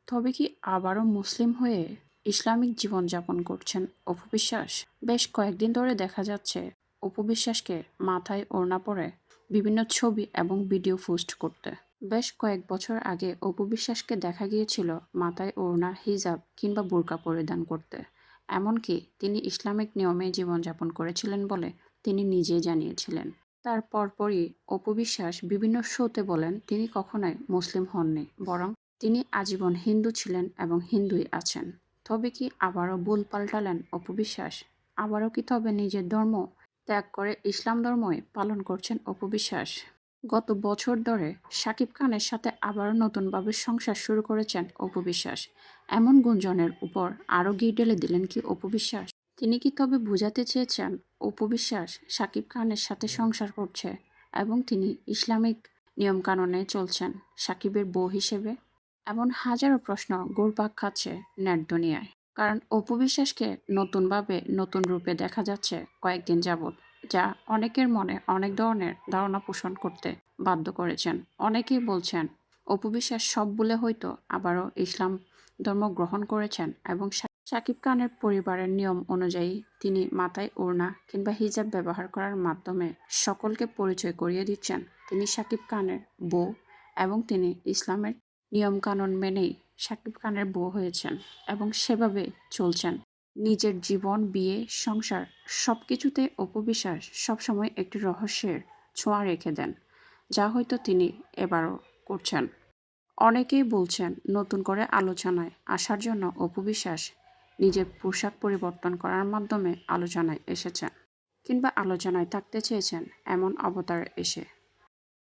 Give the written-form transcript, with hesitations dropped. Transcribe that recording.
তবে কি আবারও মুসলিম হয়ে ইসলামিক জীবনযাপন করছেন অপু বিশ্বাস? বেশ কয়েকদিন ধরে দেখা যাচ্ছে অপু বিশ্বাসকে মাথায় ওড়না পরে বিভিন্ন ছবি এবং ভিডিও পোস্ট করতে। বেশ কয়েক বছর আগে অপু বিশ্বাসকে দেখা গিয়েছিল মাথায় ওড়না, হিজাব কিংবা বোরকা পরিধান করতে। এমনকি তিনি ইসলামিক নিয়মে জীবনযাপন করেছিলেন বলে তিনি নিজেই জানিয়েছিলেন। তার পরপরই অপু বিশ্বাস বিভিন্ন শোতে বলেন তিনি কখনোই মুসলিম হননি, বরং তিনি আজীবন হিন্দু ছিলেন এবং হিন্দুই আছেন। তবে কি আবারও ভুল পাল্টালেন অপু বিশ্বাস? আবারও কি তবে নিজের ধর্ম ত্যাগ করে ইসলাম ধর্মই পালন করছেন অপু বিশ্বাস? গত বছর ধরে শাকিব খানের সাথে আবারও নতুনভাবে সংসার শুরু করেছেন অপু বিশ্বাস। এমন গুঞ্জনের উপর আরও ঘি ঢেলে দিলেন কি অপু বিশ্বাস? তিনি কি তবে বোঝাতে চেয়েছেন অপু বিশ্বাস শাকিব খানের সাথে সংসার করছে এবং তিনি ইসলামিক নিয়মকানুনে চলছেন শাকিবের বউ হিসেবে? এমন হাজারো প্রশ্ন ঘুরপাক খাচ্ছে নেট দুনিয়ায়। কারণ অপু বিশ্বাসকে নতুনভাবে নতুন রূপে দেখা যাচ্ছে কয়েকদিন যাবৎ, যা অনেকের মনে অনেক ধরনের ধারণা পোষণ করতে বাধ্য করেছেন। অনেকেই বলছেন অপু বিশ্বাস সব বলে হয়তো আবারও ইসলাম ধর্ম গ্রহণ করেছেন এবং শাকিব খানের পরিবারের নিয়ম অনুযায়ী তিনি মাথায় ওড়না কিংবা হিজাব ব্যবহার করার মাধ্যমে সকলকে পরিচয় করিয়ে দিচ্ছেন তিনি শাকিব খানের বউ এবং তিনি ইসলামের নিয়মকানুন মেনেই শাকিব খানের বউ হয়েছেন এবং সেভাবে চলছেন। নিজের জীবন, বিয়ে, সংসার সব কিছুতে অপু বিশ্বাস সবসময় একটি রহস্যের ছোঁয়া রেখে দেন, যা হয়তো তিনি এবারও করছেন। অনেকেই বলছেন নতুন করে আলোচনায় আসার জন্য অপু বিশ্বাস নিজের পোশাক পরিবর্তন করার মাধ্যমে আলোচনায় এসেছেন কিংবা আলোচনায় থাকতে চেয়েছেন এমন অবতার এসে।